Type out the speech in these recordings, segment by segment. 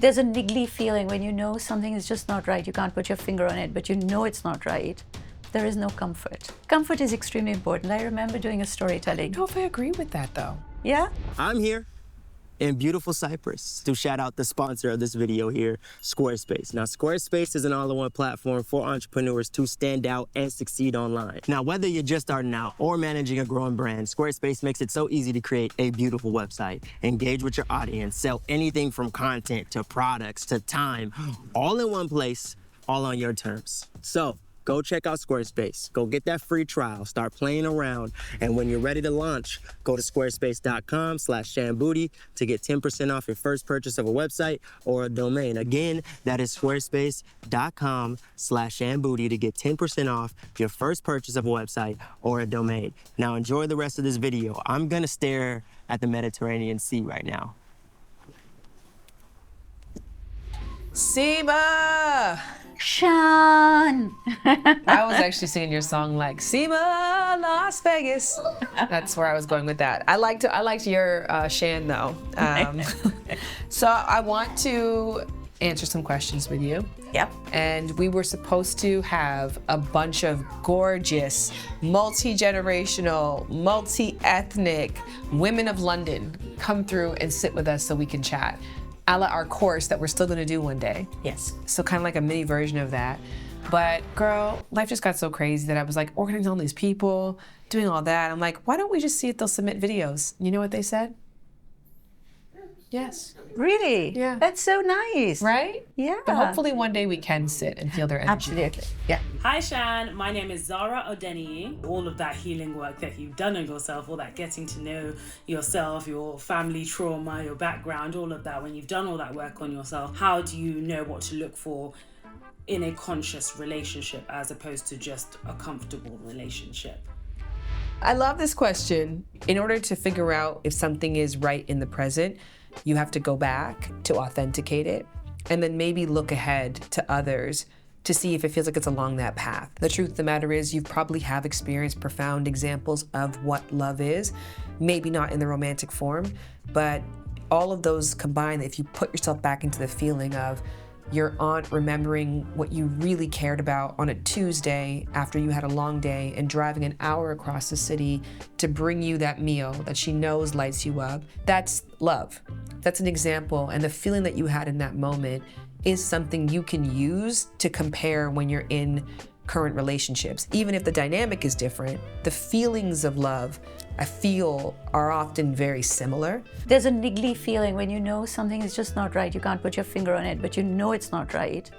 There's a niggly feeling when you know something is just not right. You can't put your finger on it, but you know it's not right. There is no comfort. Comfort is extremely important. I remember doing a storytelling. I don't know if I agree with that, though. Yeah? I'm here in beautiful Cyprus to shout out the sponsor of this video here, Squarespace. Now, Squarespace is an all-in-one platform for entrepreneurs to stand out and succeed online. Now, whether you're just starting out or managing a growing brand, Squarespace makes it so easy to create a beautiful website, engage with your audience, sell anything from content to products to time, all in one place, all on your terms. So, go check out Squarespace. Go get that free trial. Start playing around. And when you're ready to launch, go to squarespace.com/shanbooty to get 10% off your first purchase of a website or a domain. Again, that is squarespace.com/shanbooty to get 10% off your first purchase of a website or a domain. Now enjoy the rest of this video. I'm gonna stare at the Mediterranean Sea right now. Seema! Shan! I was actually singing your song like Seema, Las Vegas. That's where I was going with that. I liked your Shan though. So I want to answer some questions with you. Yep. And we were supposed to have a bunch of gorgeous, multi-generational, multi-ethnic women of London come through and sit with us so we can chat. A la our course that we're still gonna do one day. Yes. So kind of like a mini version of that. But girl, life just got so crazy that I was like organizing all these people, doing all that. I'm like, why don't we just see if they'll submit videos? You know what they said? Yes. Really? Yeah. That's so nice. Right? Yeah. But hopefully one day we can sit and feel their energy. Absolutely. Yeah. Hi Shan, my name is Zara Odeniyi. All of that healing work that you've done on yourself, all that getting to know yourself, your family trauma, your background, all of that, when you've done all that work on yourself, how do you know what to look for in a conscious relationship as opposed to just a comfortable relationship? I love this question. In order to figure out if something is right in the present, you have to go back to authenticate it and then maybe look ahead to others to see if it feels like it's along that path. The truth of the matter is you probably have experienced profound examples of what love is, maybe not in the romantic form, but all of those combined, if you put yourself back into the feeling of your aunt remembering what you really cared about on a Tuesday after you had a long day and driving an hour across the city to bring you that meal that she knows lights you up, that's love. That's an example, and the feeling that you had in that moment is something you can use to compare when you're in current relationships. Even if the dynamic is different, the feelings of love, I feel, are often very similar. There's a niggly feeling when you know something is just not right. You can't put your finger on it, but you know it's not right.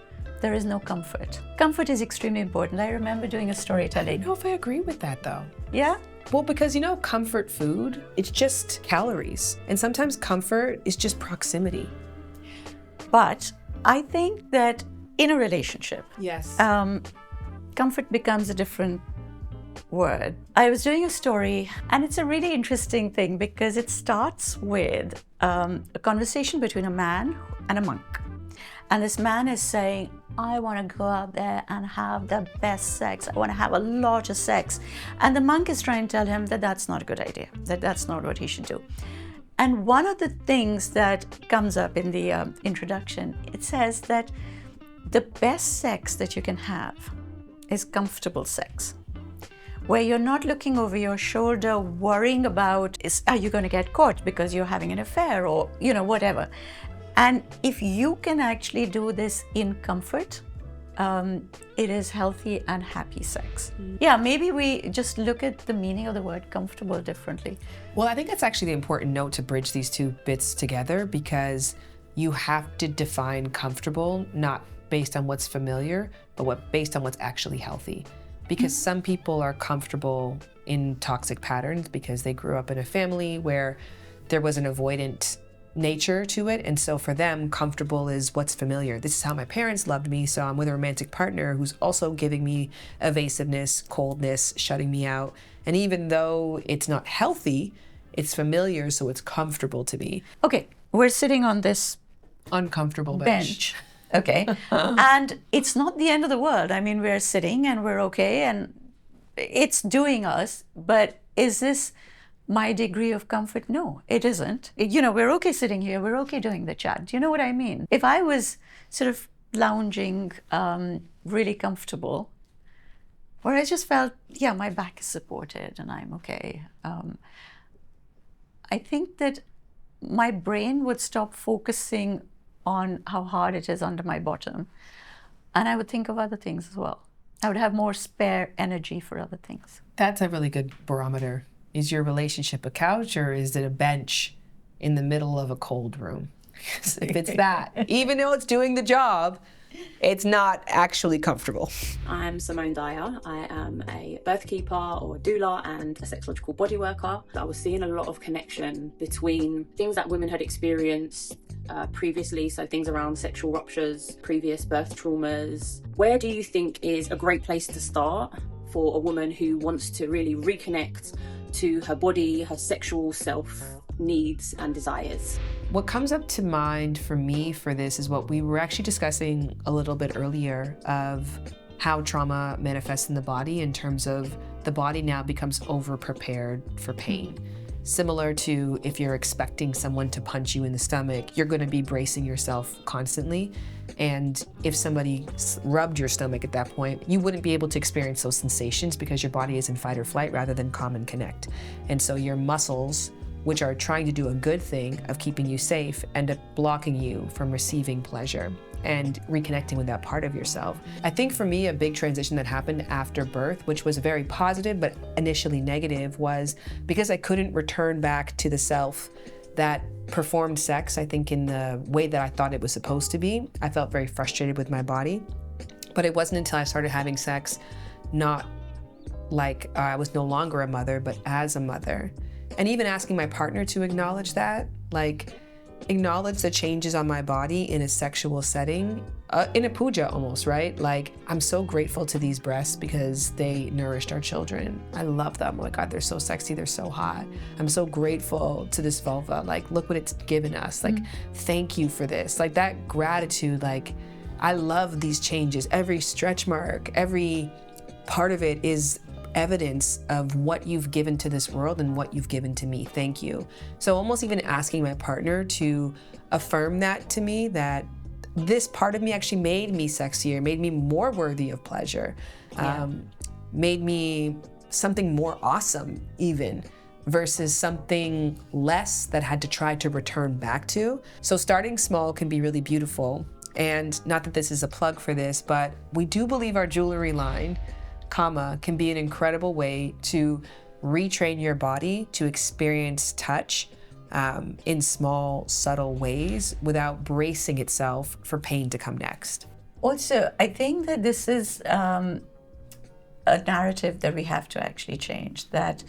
There is no comfort. Comfort is extremely important. I remember doing a I storytelling. don't know if I agree with that though. Yeah? Well, because comfort food, it's just calories. And sometimes comfort is just proximity. But I think that in a relationship, Yes. comfort becomes a different word. I was doing a story, and it's a really interesting thing because it starts with a conversation between a man and a monk. And this man is saying, I want to go out there and have the best sex. I want to have a lot of sex. And the monk is trying to tell him that that's not a good idea, that that's not what he should do. And one of the things that comes up in the introduction, it says that the best sex that you can have is comfortable sex, where you're not looking over your shoulder, worrying about, are you going to get caught because you're having an affair or, whatever. And if you can actually do this in comfort, it is healthy and happy sex. Yeah, maybe we just look at the meaning of the word comfortable differently. Well, I think that's actually the important note to bridge these two bits together, because you have to define comfortable, not based on what's familiar, but based on what's actually healthy. Because some people are comfortable in toxic patterns because they grew up in a family where there was an avoidant nature to it, and so for them, comfortable is what's familiar. This is how my parents loved me, so I'm with a romantic partner who's also giving me evasiveness, coldness, shutting me out. And even though it's not healthy, it's familiar, so it's comfortable to me. Okay, we're sitting on this Uncomfortable bench. Okay, and it's not the end of the world. I mean, we're sitting and we're okay, and it's doing us, but is this my degree of comfort? No, it isn't. We're okay sitting here, we're okay doing the chat. Do you know what I mean? If I was sort of lounging, really comfortable, or I just felt, yeah, my back is supported and I'm okay, I think that my brain would stop focusing on how hard it is under my bottom, and I would think of other things as well. I would have more spare energy for other things. That's a really good barometer. Is your relationship a couch or is it a bench in the middle of a cold room? If it's that, even though it's doing the job, it's not actually comfortable. I'm Seema Anand and I. I am a birth keeper or a doula and a sexological body worker. I was seeing a lot of connection between things that women had experienced previously, so things around sexual ruptures, previous birth traumas. Where do you think is a great place to start for a woman who wants to really reconnect to her body, her sexual self needs and desires? What comes up to mind for me for this is what we were actually discussing a little bit earlier of how trauma manifests in the body in terms of the body now becomes over-prepared for pain. Similar to if you're expecting someone to punch you in the stomach, you're going to be bracing yourself constantly. And if somebody rubbed your stomach at that point, you wouldn't be able to experience those sensations because your body is in fight or flight rather than calm and connect. And so your muscles, which are trying to do a good thing of keeping you safe, end up blocking you from receiving pleasure and reconnecting with that part of yourself. I think for me, a big transition that happened after birth, which was very positive but initially negative, was because I couldn't return back to the self that performed sex, I think, in the way that I thought it was supposed to be. I felt very frustrated with my body. But it wasn't until I started having sex, not like I was no longer a mother, but as a mother. And even asking my partner to acknowledge that, like acknowledge the changes on my body in a sexual setting, in a puja almost, right? Like, I'm so grateful to these breasts because they nourished our children. I love them. Oh my God, they're so sexy, they're so hot. I'm so grateful to this vulva. Like, look what it's given us. Like, thank you for this. Like, that gratitude, like, I love these changes. Every stretch mark, every part of it is evidence of what you've given to this world and what you've given to me. Thank you. So almost even asking my partner to affirm that to me, that this part of me actually made me sexier, made me more worthy of pleasure, made me something more awesome even, versus something less that had to try to return back to. So starting small can be really beautiful. And not that this is a plug for this, but we do believe our jewelry line, can be an incredible way to retrain your body to experience touch in small, subtle ways without bracing itself for pain to come next. Also, I think that this is a narrative that we have to actually change, that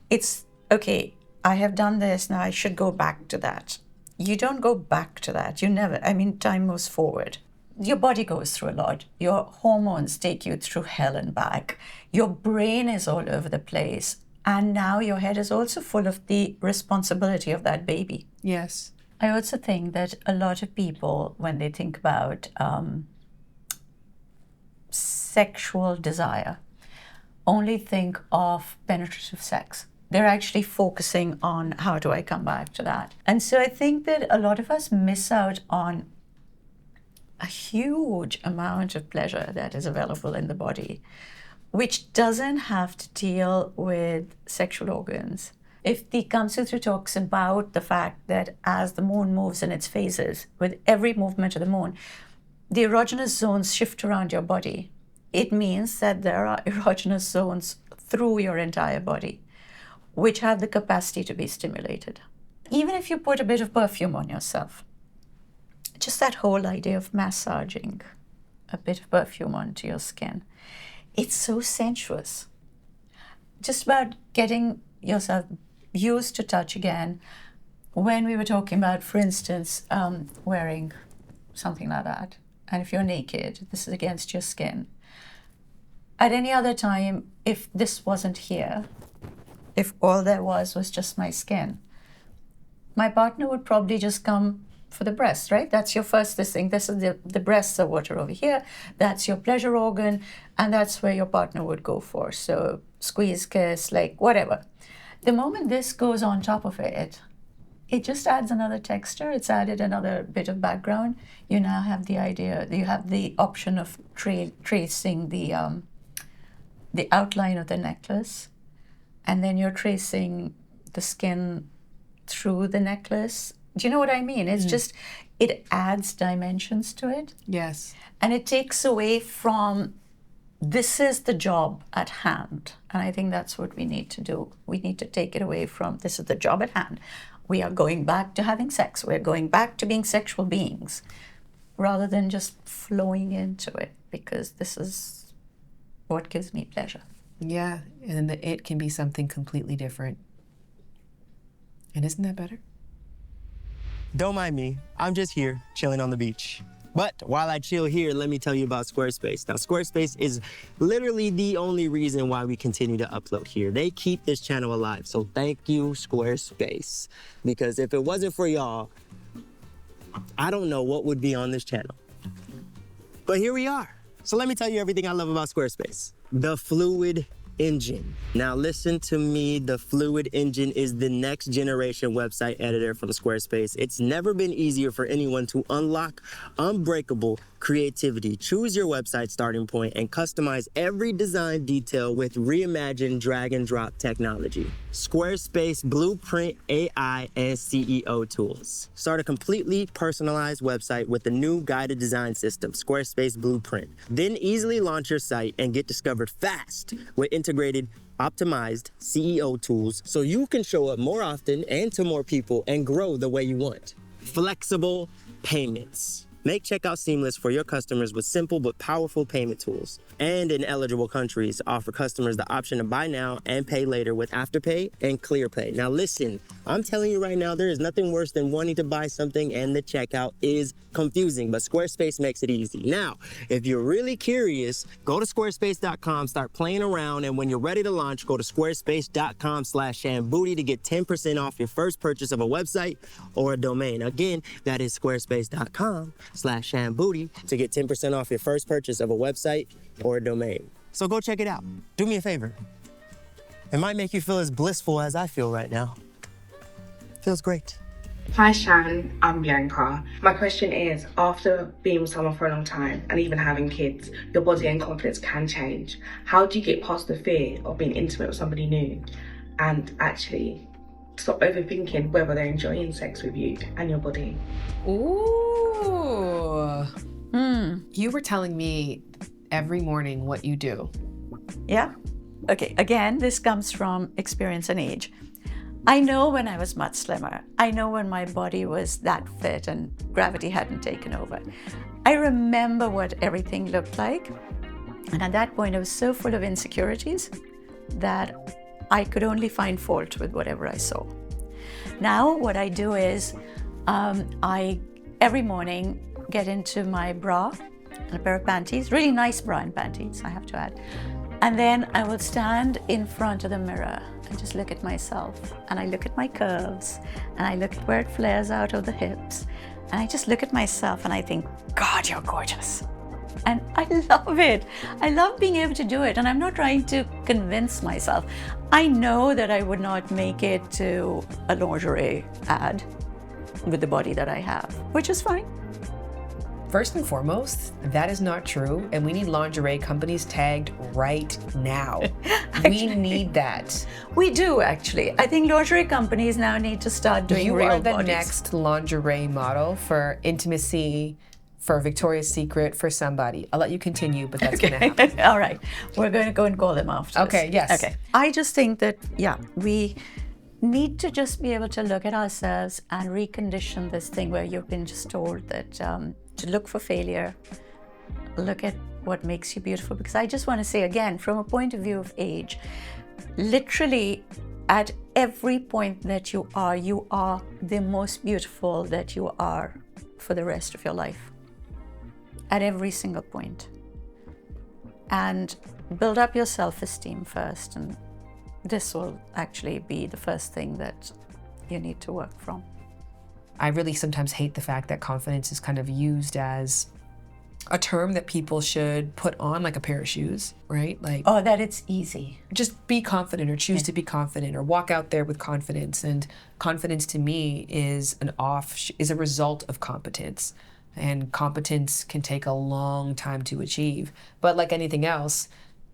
it's, okay, I have done this, now I should go back to that. You don't go back to that. You never. I mean, time moves forward. Your body goes through a lot. Your hormones take you through hell and back. Your brain is all over the place. And now your head is also full of the responsibility of that baby. Yes. I also think that a lot of people, when they think about sexual desire, only think of penetrative sex. They're actually focusing on how do I come back to that. And so I think that a lot of us miss out on a huge amount of pleasure that is available in the body, which doesn't have to deal with sexual organs. If the Kamsutra talks about the fact that as the moon moves in its phases, with every movement of the moon, the erogenous zones shift around your body. It means that there are erogenous zones through your entire body, which have the capacity to be stimulated. Even if you put a bit of perfume on yourself, just that whole idea of massaging a bit of perfume onto your skin, it's so sensuous. Just about getting yourself used to touch again. When we were talking about, for instance, wearing something like that, and if you're naked, this is against your skin. At any other time, if this wasn't here, if all there was just my skin, my partner would probably just come for the breast, right? That's your first thing. This is the breasts are water over here. That's your pleasure organ, and that's where your partner would go for. So squeeze, kiss, like whatever. The moment this goes on top of it, it just adds another texture. It's added another bit of background. You now have the idea, you have the option of tracing the outline of the necklace, and then you're tracing the skin through the necklace. Do you know what I mean? It's just, it adds dimensions to it. Yes. And it takes away from, this is the job at hand. And I think that's what we need to do. We need to take it away from, this is the job at hand. We are going back to having sex. We're going back to being sexual beings, rather than just flowing into it, because this is what gives me pleasure. Yeah, and it can be something completely different. And isn't that better? Don't mind me, I'm just here chilling on the beach. But while I chill here, let me tell you about Squarespace. Now, Squarespace is literally the only reason why we continue to upload here. They keep this channel alive, so thank you, Squarespace. Because if it wasn't for y'all, I don't know what would be on this channel. But here we are. So let me tell you everything I love about Squarespace. The Fluid Engine. Now listen to me, the Fluid Engine is the next generation website editor from Squarespace. It's never been easier for anyone to unlock unbreakable creativity. Choose your website starting point and customize every design detail with reimagined drag and drop technology. Squarespace Blueprint AI and CEO tools. Start a completely personalized website with the new guided design system, Squarespace Blueprint. Then easily launch your site and get discovered fast with integrated, optimized CEO tools so you can show up more often and to more people and grow the way you want. Flexible payments. Make checkout seamless for your customers with simple but powerful payment tools. And in eligible countries, offer customers the option to buy now and pay later with Afterpay and ClearPay. Now listen, I'm telling you right now, there is nothing worse than wanting to buy something and the checkout is confusing, but Squarespace makes it easy. Now, if you're really curious, go to squarespace.com, start playing around, and when you're ready to launch, go to squarespace.com/ShanBooty to get 10% off your first purchase of a website or a domain. Again, that is squarespace.com/ShanBooty to get 10% off your first purchase of a website or a domain. So go check it out. Do me a favor. It might make you feel as blissful as I feel right now. Feels great. Hi Shan, I'm Bianca. My question is, after being with someone for a long time and even having kids, your body and confidence can change. How do you get past the fear of being intimate with somebody new and actually stop overthinking whether they're enjoying sex with you and your body? Ooh. You were telling me every morning what you do. Yeah. Okay, again, this comes from experience and age. I know when I was much slimmer. I know when my body was that fit and gravity hadn't taken over. I remember what everything looked like. And at that point, I was so full of insecurities that I could only find fault with whatever I saw. Now, what I do is I, every morning, get into my bra and a pair of panties, really nice bra and panties, I have to add. And then I will stand in front of the mirror and just look at myself. And I look at my curves, and I look at where it flares out of the hips. And I just look at myself and I think, God, you're gorgeous. And I love it. I love being able to do it. And I'm not trying to convince myself. I know that I would not make it to a lingerie ad with the body that I have, which is fine. First and foremost, that is not true, and we need lingerie companies tagged right now. We need that. We do, actually. I think lingerie companies now need to start doing real You are the bodies. next lingerie model for intimacy, for Victoria's Secret, for somebody. I'll let you continue, but that's going to happen. All right. We're going to go and call them after this. Okay, yes. Okay. I just think that, we need to just be able to look at ourselves and recondition this thing where you've been just told that to look for failure, look at what makes you beautiful. Because I just want to say again, from a point of view of age, literally at every point that you are the most beautiful that you are for the rest of your life. At every single point. And build up your self-esteem first, and this will actually be the first thing that you need to work from. I really sometimes hate the fact that confidence is kind of used as a term that people should put on like a pair of shoes, right? Like, Oh, that it's easy. just be confident or choose to be confident or walk out there with confidence. And confidence to me is is a result of competence. And competence can take a long time to achieve. But like anything else,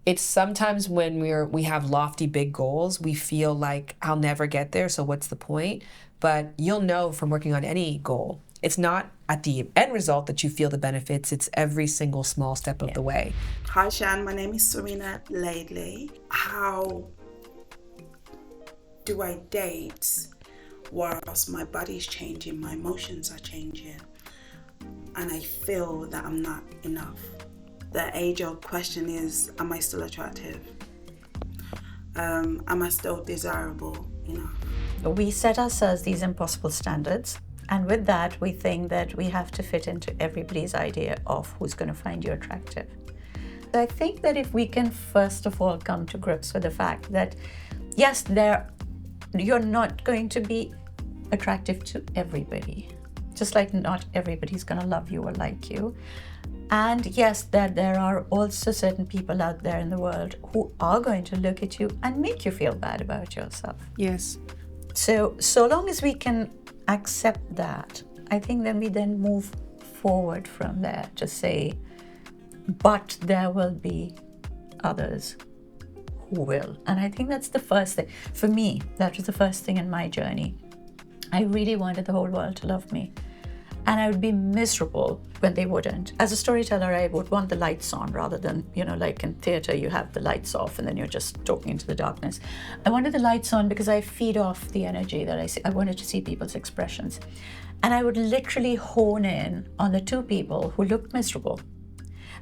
it's sometimes when we have lofty big goals, we feel like I'll never get there, so what's the point? But you'll know from working on any goal, it's not at the end result that you feel the benefits, it's every single small step of the way. Hi Shan, my name is Serena Laidley. How do I date whilst my body's changing, my emotions are changing, and I feel that I'm not enough? The age-old question is, am I still attractive? Am I still desirable enough? We set ourselves these impossible standards, and with that, we think that we have to fit into everybody's idea of who's going to find you attractive. I think that if we can first of all come to grips with the fact that, yes, you're not going to be attractive to everybody, just like not everybody's going to love you or like you. And yes, that there are also certain people out there in the world who are going to look at you and make you feel bad about yourself. Yes. So long as we can accept that, I think then we move forward from there to say, but there will be others who will. And I think that's the first thing. For me, that was the first thing in my journey. I really wanted the whole world to love me. And I would be miserable when they wouldn't. As a storyteller, I would want the lights on rather than, like in theater, you have the lights off and then you're just talking into the darkness. I wanted the lights on because I feed off the energy that I see. I wanted to see people's expressions. And I would literally hone in on the two people who looked miserable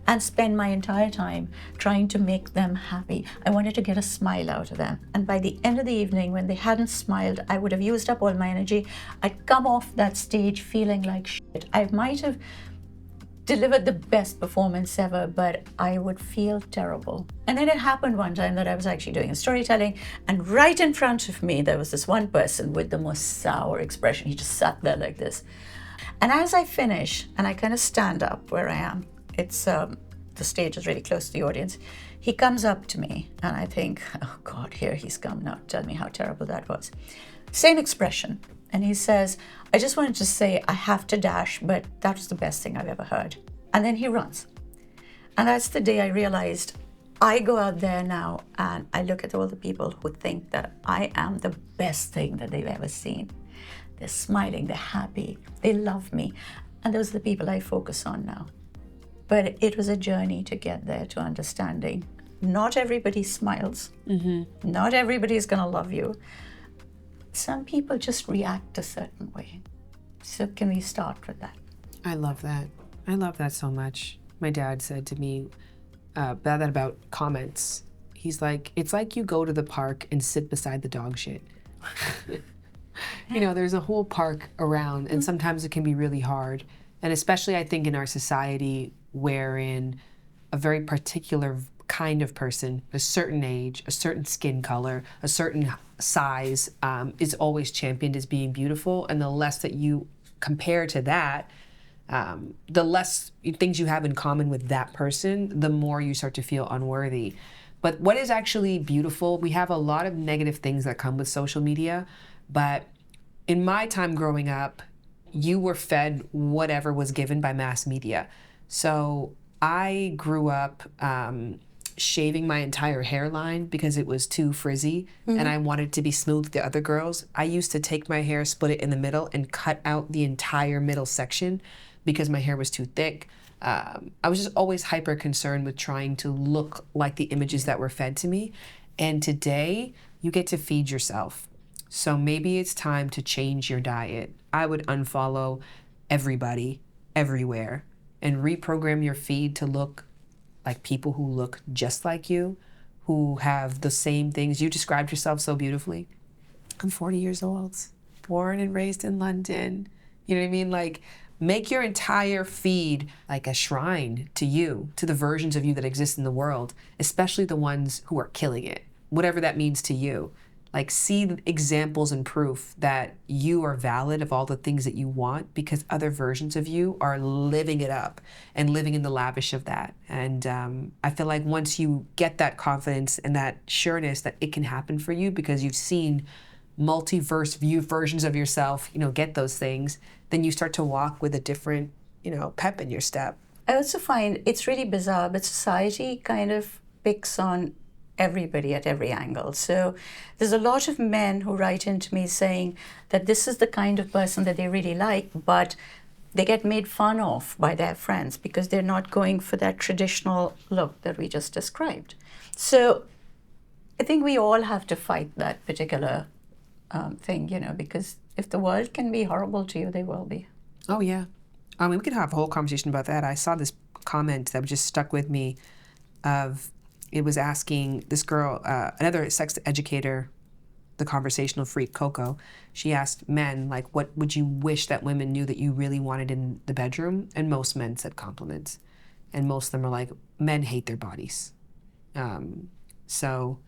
and spend my entire time trying to make them happy. I wanted to get a smile out of them. And by the end of the evening, when they hadn't smiled, I would have used up all my energy. I'd come off that stage feeling like shit. I might have delivered the best performance ever, but I would feel terrible. And then it happened one time that I was actually doing a storytelling, and right in front of me, there was this one person with the most sour expression. He just sat there like this. And as I finish, and I kind of stand up where I am, it's the stage is really close to the audience. He comes up to me and I think, oh God, here he's come now. Tell me how terrible that was. Same expression. And he says, I just wanted to say I have to dash, but that was the best thing I've ever heard. And then he runs. And that's the day I realized I go out there now and I look at all the people who think that I am the best thing that they've ever seen. They're smiling, they're happy, they love me. And those are the people I focus on now. But it was a journey to get there, to understanding. Not everybody smiles. Mm-hmm. Not everybody is going to love you. Some people just react a certain way. So can we start with that? I love that. I love that so much. My dad said to me that about comments. He's like, it's like you go to the park and sit beside the dog shit. There's a whole park around, and sometimes it can be really hard. And especially, I think, in our society, wherein a very particular kind of person, a certain age, a certain skin color, a certain size is always championed as being beautiful. And the less that you compare to that, the less things you have in common with that person, the more you start to feel unworthy. But what is actually beautiful, we have a lot of negative things that come with social media, but in my time growing up, you were fed whatever was given by mass media. So I grew up shaving my entire hairline because it was too frizzy and I wanted to be smooth with the other girls. I used to take my hair, split it in the middle, and cut out the entire middle section because my hair was too thick. I was just always hyper concerned with trying to look like the images that were fed to me. And today, you get to feed yourself. So maybe it's time to change your diet. I would unfollow everybody, everywhere, and reprogram your feed to look like people who look just like you, who have the same things. You described yourself so beautifully. I'm 40 years old, born and raised in London. You know what I mean? Like, make your entire feed like a shrine to you, to the versions of you that exist in the world, especially the ones who are killing it, whatever that means to you. Like, see the examples and proof that you are valid of all the things that you want, because other versions of you are living it up and living in the lavish of that. And I feel like once you get that confidence and that sureness that it can happen for you because you've seen multiverse view versions of yourself, get those things, then you start to walk with a different, pep in your step. I also find it's really bizarre, but society kind of picks on everybody at every angle. So there's a lot of men who write into me saying that this is the kind of person that they really like, but they get made fun of by their friends because they're not going for that traditional look that we just described. So I think we all have to fight that particular thing, because if the world can be horrible to you, they will be. Oh, yeah. We could have a whole conversation about that. I saw this comment that just stuck with me it was asking this girl, another sex educator, the conversational freak, Coco. She asked men, like, what would you wish that women knew that you really wanted in the bedroom? And most men said compliments. And most of them are like, men hate their bodies. So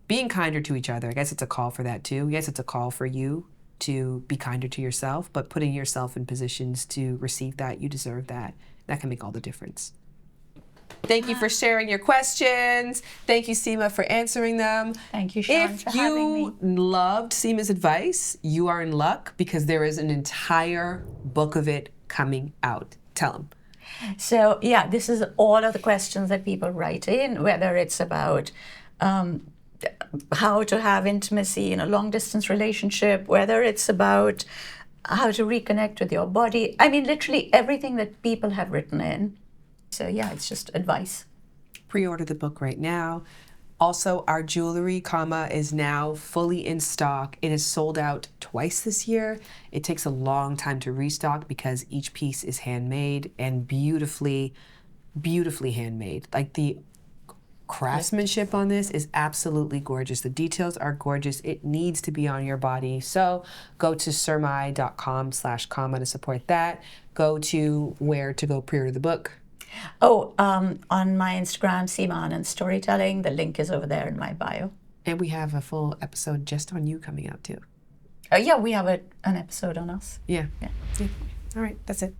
being kinder to each other, I guess it's a call for that too. Yes, it's a call for you to be kinder to yourself, but putting yourself in positions to receive that, you deserve that. That can make all the difference. Thank you for sharing your questions. Thank you, Seema, for answering them. Thank you, Shan, for having me. If you loved Seema's advice, you are in luck because there is an entire book of it coming out. Tell them. So, yeah, this is all of the questions that people write in, whether it's about how to have intimacy in a long-distance relationship, whether it's about how to reconnect with your body. I mean, literally everything that people have written in. So yeah, it's just advice. Pre-order the book right now. Also, our jewelry, is now fully in stock. It is sold out twice this year. It takes a long time to restock because each piece is handmade and beautifully, beautifully handmade. Like, the craftsmanship on this is absolutely gorgeous. The details are gorgeous. It needs to be on your body. So go to surmai.com/comma to support that. Go to where to go pre-order the book. Oh, on my Instagram, Seema Anand Storytelling. The link is over there in my bio. And we have a full episode just on you coming out too. Yeah, we have an episode on us. Yeah. All right, that's it.